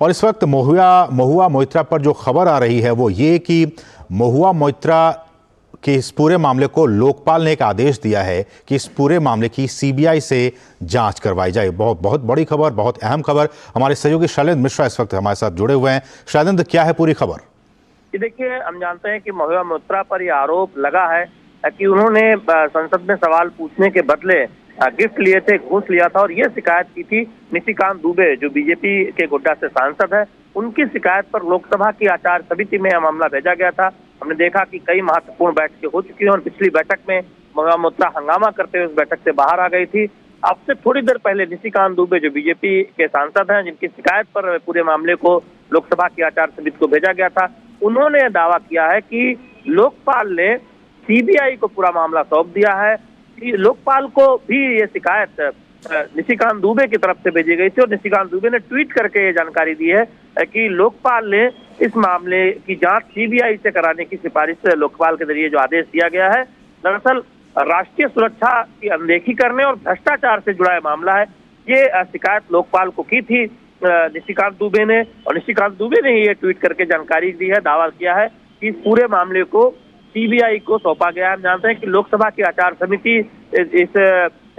और इस वक्त महुआ मोइत्रा पर जो खबर आ रही है वो ये कि महुआ मोइत्रा के इस पूरे मामले को लोकपाल ने एक आदेश दिया है कि इस पूरे मामले की सीबीआई से जांच करवाई जाए। बहुत बड़ी खबर, बहुत अहम खबर। हमारे सहयोगी शैलेंद्र मिश्रा इस वक्त हमारे साथ जुड़े हुए हैं। शैलेंद्र, क्या है पूरी खबर? देखिए, हम जानते हैं कि महुआ मोइत्रा पर यह आरोप लगा है कि उन्होंने संसद में सवाल पूछने के बदले गिफ्ट लिए थे, घूस लिया था और ये शिकायत की थी निशिकांत दुबे, जो बीजेपी के गोड्डा से सांसद है। उनकी शिकायत पर लोकसभा की आचार समिति में यह मामला भेजा गया था। हमने देखा कि कई महत्वपूर्ण बैठकें हो चुकी हैं और पिछली बैठक में महुआ मोइत्रा हंगामा करते हुए उस बैठक से बाहर आ गई थी। अब से थोड़ी देर पहले निशिकांत दुबे, जो बीजेपी के सांसद हैं, जिनकी शिकायत पर पूरे मामले को लोकसभा की आचार समिति को भेजा गया था, उन्होंने दावा किया है कि लोकपाल ने सीबीआई को पूरा मामला सौंप दिया है। लोकपाल को भी ये शिकायत निशिकांत दुबे की तरफ से भेजी गई थी और निशिकांत दुबे ने ट्वीट करके ये जानकारी दी है कि लोकपाल ने इस मामले की जांच सीबीआई से कराने की सिफारिश लोकपाल के जरिए जो आदेश दिया गया है, दरअसल राष्ट्रीय सुरक्षा की अनदेखी करने और भ्रष्टाचार से जुड़ा मामला है। ये शिकायत लोकपाल को की थी निशिकांत दुबे ने, और निशिकांत दुबे ने ये ट्वीट करके जानकारी दी है, दावा किया है कि इस पूरे मामले को सीबीआई को सौंपा गया है। हम जानते हैं कि लोकसभा की आचार समिति इस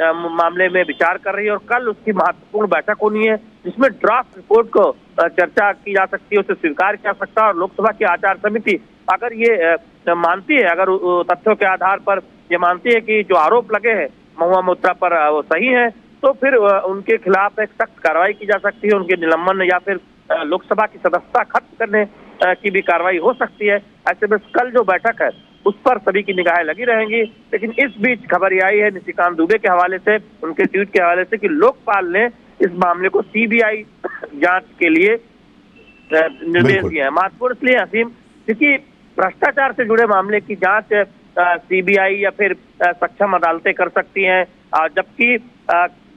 मामले में विचार कर रही है और कल उसकी महत्वपूर्ण बैठक होनी है, जिसमें ड्राफ्ट रिपोर्ट को चर्चा की जा सकती है, उसे स्वीकार किया सकता है। और लोकसभा की आचार समिति अगर ये मानती है, अगर तथ्यों के आधार पर ये मानती है कि जो आरोप लगे हैं महुआ मोइत्रा पर वो सही है, तो फिर उनके खिलाफ एक सख्त कार्रवाई की जा सकती है, उनके निलंबन या फिर लोकसभा की सदस्यता खत्म करने की भी कार्रवाई हो सकती है। ऐसे में कल जो बैठक है उस पर सभी की निगाहें लगी रहेंगी। लेकिन इस बीच खबर ये आई है निशिकांत दुबे के हवाले से, उनके ट्वीट के हवाले से, कि लोकपाल ने इस मामले को सीबीआई जांच के लिए निर्देश दिया है। महत्वपूर्ण इसलिए असीम, क्योंकि भ्रष्टाचार से जुड़े मामले की जांच सीबीआई या फिर सक्षम अदालतें कर सकती हैं, जबकि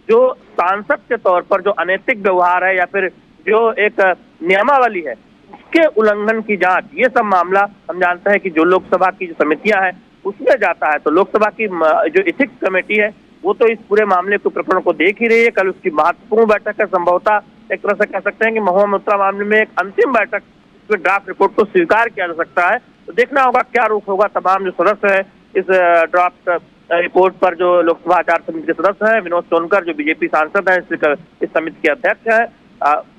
जो सांसद के तौर पर जो अनैतिक व्यवहार है या फिर जो एक नियमावली है उसके उल्लंघन की जांच, ये सब मामला हम जानते हैं कि जो लोकसभा की जो समितियां हैं उसमें जाता है। तो लोकसभा की जो एथिक्स कमेटी है वो तो इस पूरे मामले के प्रकरण को देख ही रही है। कल उसकी महत्वपूर्ण बैठक है। संभवतः एक तरह से कह सकते हैं कि महुआ मोइत्रा मामले में एक अंतिम बैठक, इसमें ड्राफ्ट रिपोर्ट को स्वीकार किया जा सकता है। तो देखना होगा क्या रुख होगा। तमाम जो सदस्य है इस ड्राफ्ट रिपोर्ट पर, जो लोकसभा आचार समिति के सदस्य हैं, विनोद सोनकर जो बीजेपी सांसद है, इस समिति के अध्यक्ष है,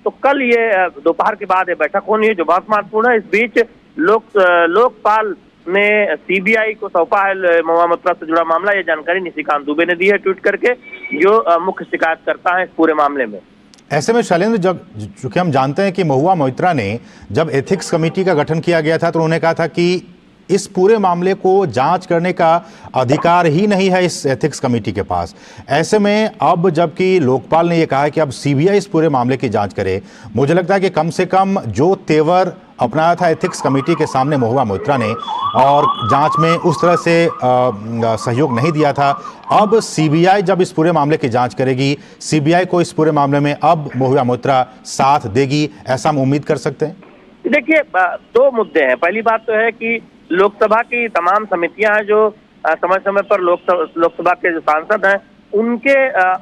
तो कल ये दोपहर के बाद ये बैठक होनी है जो बहुत महत्वपूर्ण है। इस बीच लोकपाल ने सीबीआई को सौंपा है महुआ मोइत्रा से जुड़ा मामला। ये जानकारी निशिकांत दुबे ने दी है ट्वीट करके, जो मुख्य शिकायतकर्ता है इस पूरे मामले में। ऐसे में शैलेंद्र, जब चूंकि हम जानते हैं कि महुआ मोइत्रा ने जब एथिक्स कमेटी का गठन किया गया था तो उन्होंने कहा था कि इस पूरे मामले को जांच करने का अधिकार ही नहीं है इस एथिक्स कमेटी के पास। ऐसे में अब जबकि लोकपाल ने यह कहा है कि अब सीबीआई इस पूरे मामले की जांच करे, मुझे लगता है कि कम से कम जो तेवर अपनाया था एथिक्स कमेटी के सामने महुआ मोइत्रा ने और जांच में उस तरह से सहयोग नहीं दिया था, अब सीबीआई जब इस पूरे मामले की जांच करेगी, सीबीआई को इस पूरे मामले में अब महुआ मोइत्रा साथ देगी, ऐसा हम उम्मीद कर सकते हैं? देखिए, दो मुद्दे हैं। पहली बात तो है कि लोकसभा की तमाम समितियां हैं जो समय समय पर लोकसभा के जो सांसद हैं उनके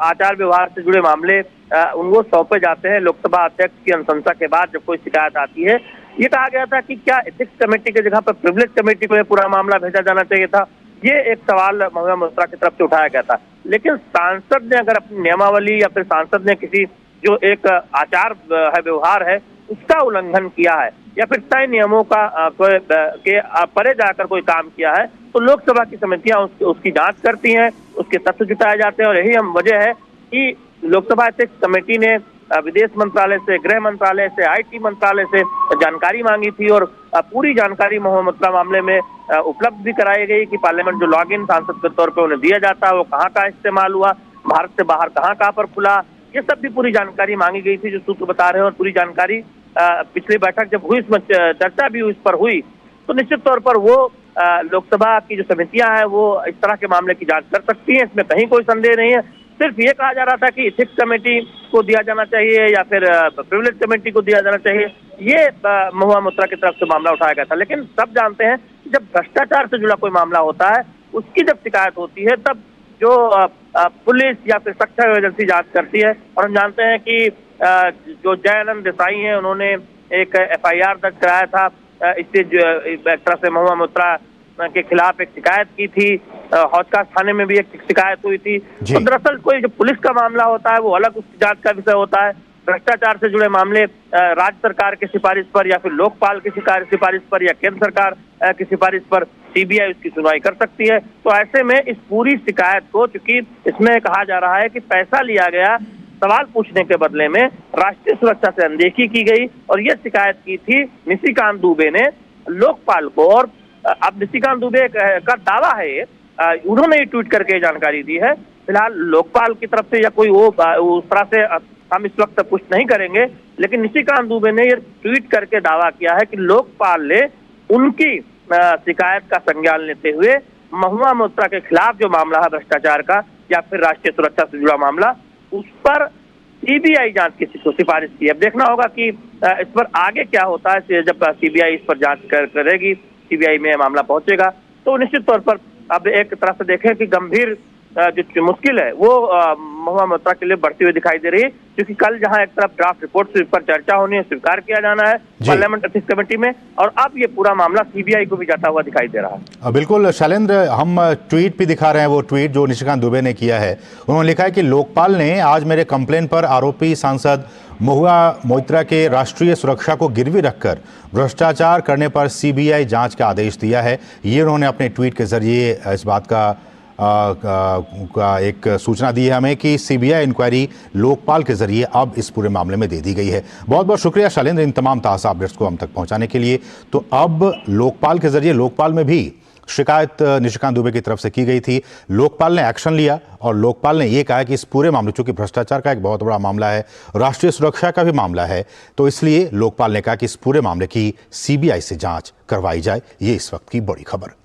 आचार व्यवहार से जुड़े मामले उनको सौंपे जाते हैं। लोकसभा अध्यक्ष की अनुशंसा के बाद जब कोई शिकायत आती है, ये कहा गया था कि क्या एथिक्स कमेटी की जगह पर प्रिविलेज कमेटी को यह पूरा मामला भेजा जाना चाहिए था। ये एक सवाल महुआ मोइत्रा की तरफ से उठाया गया था। लेकिन सांसद ने अगर अपनी नियमावली या फिर सांसद ने किसी जो एक आचार है, व्यवहार है, उसका उल्लंघन किया है या फिर तय नियमों का के परे जाकर कोई काम किया है, तो लोकसभा की समितियां उसकी जांच करती हैं, उसके तथ्य जुटाए जाते हैं। और यही हम वजह है कि लोकसभा एथिक्स कमेटी ने विदेश मंत्रालय से, गृह मंत्रालय से, आईटी मंत्रालय से जानकारी मांगी थी और पूरी जानकारी महुआ मोइत्रा मामले में उपलब्ध भी कराई गई कि पार्लियामेंट जो लॉगिन सांसद के तौर पर उन्हें दिया जाता है वो कहाँ का इस्तेमाल हुआ, भारत से बाहर कहाँ पर खुला, ये सब भी पूरी जानकारी मांगी गई थी, जो सूत्र बता रहे हैं। और पूरी जानकारी पिछली बैठक जब हुई, इसमें चर्चा भी इस पर हुई, तो निश्चित तौर पर वो लोकसभा की जो समितियां हैं वो इस तरह के मामले की जांच कर सकती हैं, इसमें कहीं कोई संदेह नहीं है। सिर्फ ये कहा जा रहा था कि एथिक्स कमेटी को दिया जाना चाहिए या फिर प्रिविलेज कमेटी को दिया जाना चाहिए, ये महुआ मोइत्रा की तरफ से मामला उठाया गया था। लेकिन सब जानते हैं जब भ्रष्टाचार से जुड़ा कोई मामला होता है, उसकी जब शिकायत होती है, तब जो पुलिस या फिर सक्षम एजेंसी जांच करती है। और हम जानते हैं कि जो जयानंद देसाई हैं उन्होंने एक FIR दर्ज कराया था। इससे जो एक तरह से महुआ मोइत्रा के खिलाफ एक शिकायत की थी। हौजखास थाने में भी एक शिकायत हुई थी। तो दरअसल कोई जो पुलिस का मामला होता है वो अलग उसकी जांच का विषय होता है। भ्रष्टाचार से जुड़े मामले राज्य सरकार की सिफारिश पर या फिर लोकपाल की सिफारिश पर या केंद्र सरकार की सिफारिश पर CBI उसकी सुनवाई कर सकती है। तो ऐसे में इस पूरी शिकायत को, चूंकि इसमें कहा जा रहा है कि पैसा लिया गया सवाल पूछने के बदले में, राष्ट्रीय सुरक्षा से अनदेखी की गई, और यह शिकायत की थी निशिकांत दुबे ने लोकपाल को। और अब निशिकांत दुबे का दावा है, उन्होंने ये ट्वीट करके जानकारी दी है। फिलहाल लोकपाल की तरफ से या कोई वो उस तरह से हम इस वक्त पुष्टि नहीं करेंगे, लेकिन निशिकांत दुबे ने ये ट्वीट करके दावा किया है कि लोकपाल ने उनकी शिकायत का संज्ञान लेते हुए महुआ मोइत्रा के खिलाफ जो मामला है भ्रष्टाचार का या फिर राष्ट्रीय सुरक्षा से जुड़ा मामला, उस पर CBI जांच की सिफारिश की। अब देखना होगा कि इस पर आगे क्या होता है। जब CBI इस पर जांच करेगी, CBI में मामला पहुंचेगा, तो निश्चित तौर पर अब एक तरह से देखें कि गंभीर जो मुश्किल है वो महुआ मोइत्रा के लिए बढ़ती हुई दिखाई दे रही है। क्योंकि कल जहां एक तरफ ड्राफ्ट रिपोर्ट पर चर्चा होनी है, स्वीकार किया जाना है पार्लियामेंट एथिक्स कमेटी में, और अब ये पूरा मामला CBI को भी जाता हुआ दिखाई दे रहा है। बिल्कुल शैलेंद्र, हम ट्वीट भी दिखा रहे हैं, वो ट्वीट जो निशिकांत दुबे ने किया है। उन्होंने लिखा है कि लोकपाल ने आज मेरे कंप्लेन पर आरोपी सांसद महुआ मोइत्रा के राष्ट्रीय सुरक्षा को गिरवी रखकर भ्रष्टाचार करने पर CBI जांच का आदेश दिया है। ये उन्होंने अपने ट्वीट के जरिए इस बात का एक सूचना दी है हमें कि CBI इंक्वायरी लोकपाल के जरिए अब इस पूरे मामले में दे दी गई है। बहुत बहुत शुक्रिया शैलेंद्र इन तमाम ताज़ा अपडेट्स को हम तक पहुंचाने के लिए। तो अब लोकपाल के जरिए, लोकपाल में भी शिकायत निशिकांत दुबे की तरफ से की गई थी, लोकपाल ने एक्शन लिया और लोकपाल ने यह कहा कि इस पूरे मामले, चूंकि भ्रष्टाचार का एक बहुत बड़ा मामला है, राष्ट्रीय सुरक्षा का भी मामला है, तो इसलिए लोकपाल ने कहा कि इस पूरे मामले की CBI से जांच करवाई जाए। ये इस वक्त की बड़ी खबर।